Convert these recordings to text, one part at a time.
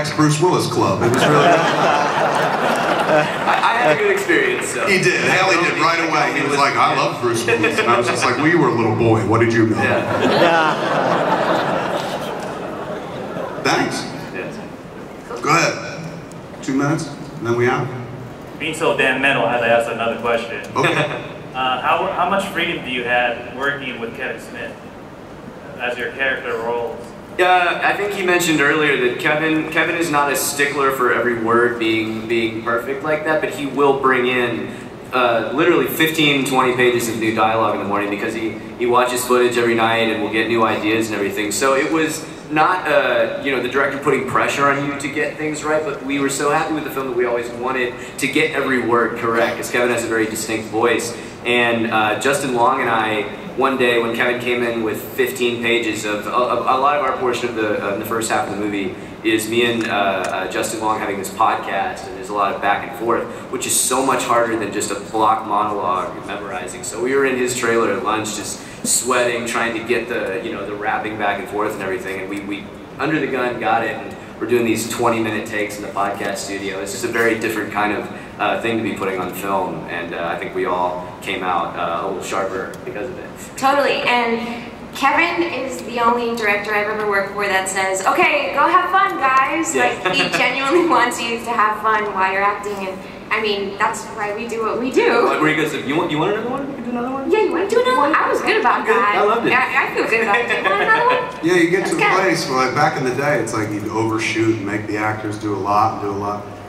ex-Bruce Willis club. It was really I had a good experience, so. He did. Haley did right away. He was like, I love Bruce Willis. And I was just like, well, you were a little boy. What did you know? Yeah. Thanks. Yes. Go ahead. 2 minutes, and then we out. Being so damn mental, I had to ask another question. Okay. How much freedom do you have working with Kevin Smith as your character roles? I think he mentioned earlier that Kevin is not a stickler for every word being perfect like that, but he will bring in literally 15, 20 pages of new dialogue in the morning because he watches footage every night and will get new ideas and everything. So it was not you know, the director putting pressure on you to get things right, but we were so happy with the film that we always wanted to get every word correct because Kevin has a very distinct voice. And Justin Long and I, one day when Kevin came in with 15 pages of a lot of our portion of the first half of the movie is me and Justin Long having this podcast, and there's a lot of back and forth, which is so much harder than just a block monologue memorizing. So we were in his trailer at lunch just sweating, trying to get the, you know, the rapping back and forth and everything, and we under the gun got it, and we're doing these 20-minute takes in the podcast studio. It's just a very different kind of thing to be putting on film, and I think we all came out a little sharper because of it. Totally, and Kevin is the only director I've ever worked for that says, okay, go have fun, guys. Yeah. Like, he genuinely wants you to have fun while you're acting, and I mean, that's why we do what we do. Like where he goes, you want another one? We can do another one? Yeah, you want to do another one? I was good about that. I loved it. I feel good about it. You want another one? Yeah, you get to a place where, like, back in the day, it's like you'd overshoot and make the actors do a lot.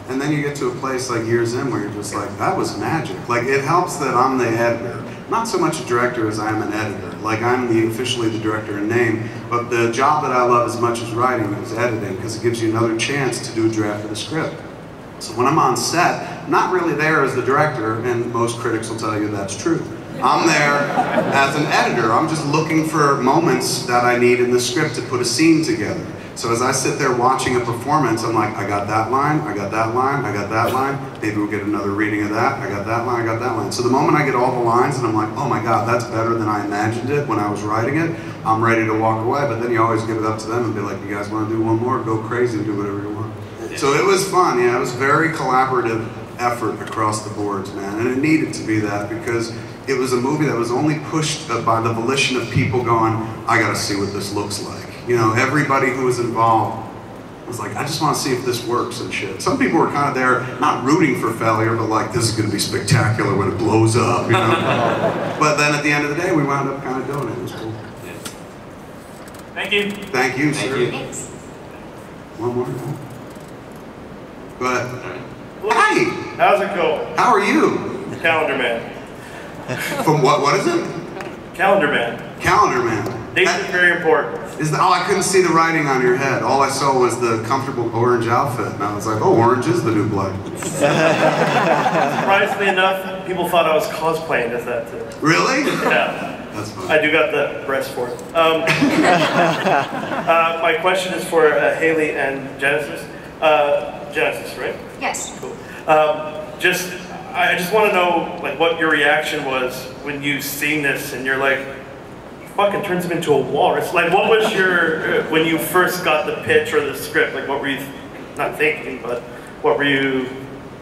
And then you get to a place like years in where you're just like, that was magic. Like, it helps that I'm the editor. Not so much a director as I am an editor. Like, I'm officially the director in name, but the job that I love as much as writing is editing, because it gives you another chance to do a draft of the script. So when I'm on set, I'm not really there as the director, and most critics will tell you that's true. I'm there as an editor. I'm just looking for moments that I need in the script to put a scene together. So as I sit there watching a performance, I'm like, I got that line, I got that line, I got that line, maybe we'll get another reading of that, I got that line, I got that line. So the moment I get all the lines and I'm like, oh my God, that's better than I imagined it when I was writing it, I'm ready to walk away, but then you always give it up to them and be like, you guys want to do one more? Go crazy and do whatever you want. So it was fun, yeah, it was very collaborative effort across the boards, man, and it needed to be that because it was a movie that was only pushed by the volition of people going, I gotta see what this looks like. You know, everybody who was involved was like, I just want to see if this works and shit. Some people were kind of there, not rooting for failure, but like, this is going to be spectacular when it blows up, you know? But then at the end of the day, we wound up kind of doing it. It was cool. Thank you. Thank you, sir. Thanks. One more. Go ahead. Hi! How's it going? How are you? Calendar Man. From what is it? Calendar Man. Calendar Man. Dates are very important. Oh, I couldn't see the writing on your head. All I saw was the comfortable orange outfit. And I was like, oh, orange is the new black. Surprisingly enough, people thought I was cosplaying as that too. Really? Yeah. That's funny. I do got the breast for it. My question is for Haley and Genesis. Genesis, right? Yes. Cool. I just want to know, like, what your reaction was when you seen this and you're like, fucking turns him into a walrus. Like, what was your, when you first got the pitch or the script, like, what were you, not thinking, but what were you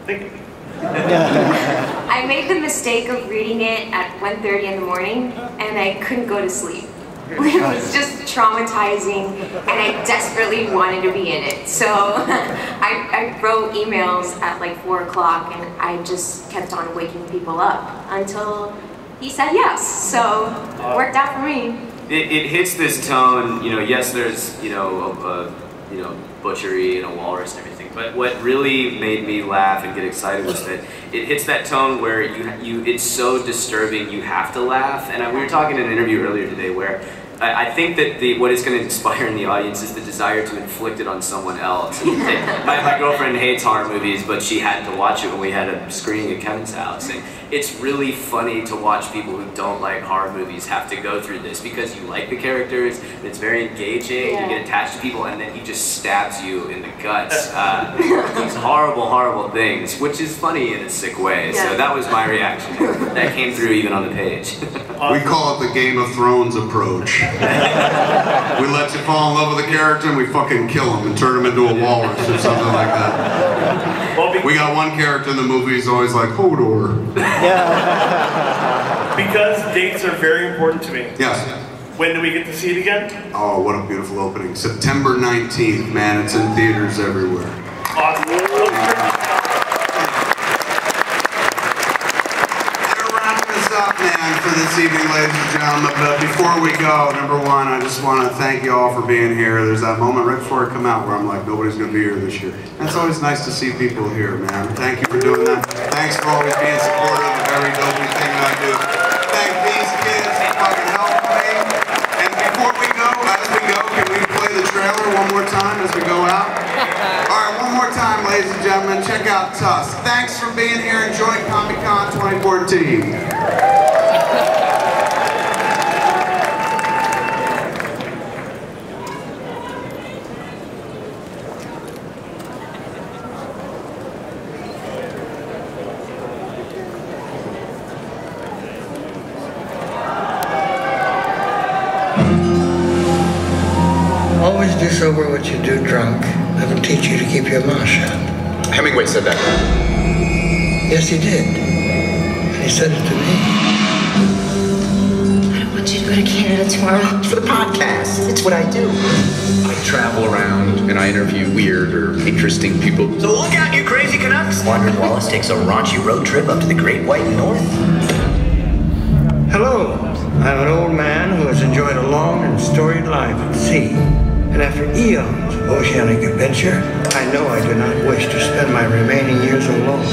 thinking? I made the mistake of reading it at 1:30 in the morning, and I couldn't go to sleep. It was just traumatizing, and I desperately wanted to be in it. So I wrote emails at like 4 o'clock, and I just kept on waking people up until he said yes. So it worked out for me. It hits this tone, you know, yes, there's, you know, butchery and a walrus and everything, but what really made me laugh and get excited was that it hits that tone where it's so disturbing you have to laugh. And we were talking in an interview earlier today where I think that what is going to inspire in the audience is the desire to inflict it on someone else. My girlfriend hates horror movies, but she had to watch it when we had a screening at Kevin's house. And it's really funny to watch people who don't like horror movies have to go through this because you like the characters, and it's very engaging, you get attached to people, and then he just stabs you in the guts. These horrible, horrible things, which is funny in a sick way. So that was my reaction. That came through even on the page. We call it the Game of Thrones approach. We let you fall in love with a character and we fucking kill him and turn him into a walrus or something like that. Well, We got one character in the movie who's always like, Hodor. because dates are very important to me. Yes. When do we get to see it again? Oh, what a beautiful opening. September 19th, man. It's in theaters everywhere. Awesome. We're wrapping this up, man, for this evening, ladies and gentlemen. But before we go, number one, I just want to thank you all for being here. There's that moment right before I come out where I'm like, nobody's going to be here this year. And it's always nice to see people here, man. Thank you for doing that. Thanks for always being supportive of every dopey thing that I do. Thank these kids for fucking helping me. And before we go, as we go, can we play the trailer one more time as we go out? All right, one more time, ladies and gentlemen. Check out Tusk. Thanks for being here. Enjoy Comic-Con 2014. Always do sober what you do drunk. That'll teach you to keep your mouth shut. Hemingway said that. Yes, he did. And he said it to me. I don't want you to go to Canada tomorrow. It's for the podcast. It's what I do. I travel around and I interview weird or interesting people. So look out, you crazy Canucks! Wandering Wallace takes a raunchy road trip up to the Great White North. Hello. I'm an old man who has enjoyed a long and storied life at sea. And after eons of oceanic adventure, I know I do not wish to spend my remaining years alone.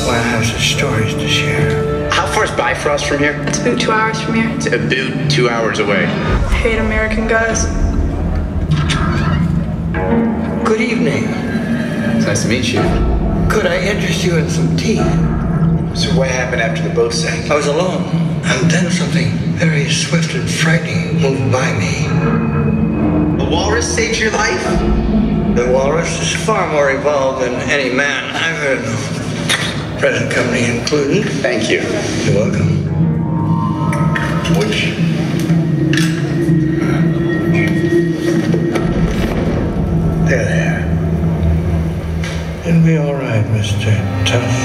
While I have such stories to share. How far is Bifrost from here? It's about 2 hours from here. It's about 2 hours away. I hate American guys. Good evening. It's nice to meet you. Could I interest you in some tea? So what happened after the boat sank? I was alone, and then something very swift and frightening moved by me. A walrus saved your life? The walrus is far more evolved than any man I've heard of. Present company included. Thank you. You're welcome. Which? There. It'll be all right, Mr. Tusk.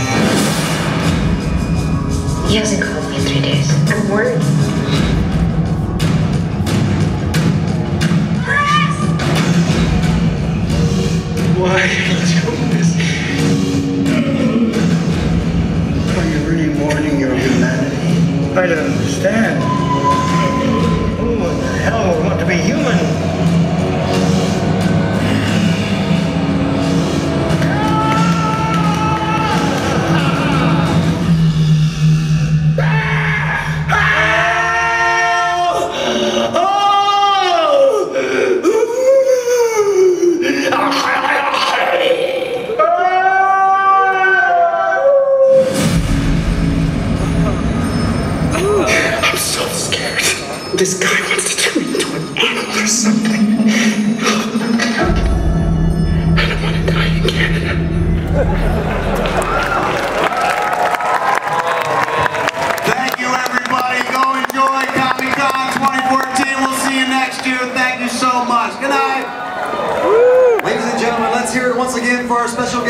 He hasn't called me in 3 days. I'm worried. Why are you doing this? Are you really mourning your humanity? I don't understand. Who in the hell would want to be human? This guy wants to turn me into an animal or something. I don't want to die in Canada. Thank you, everybody. Go enjoy Comic-Con 2014. We'll see you next year. Thank you so much. Good night. Ladies and gentlemen, let's hear it once again for our special guest.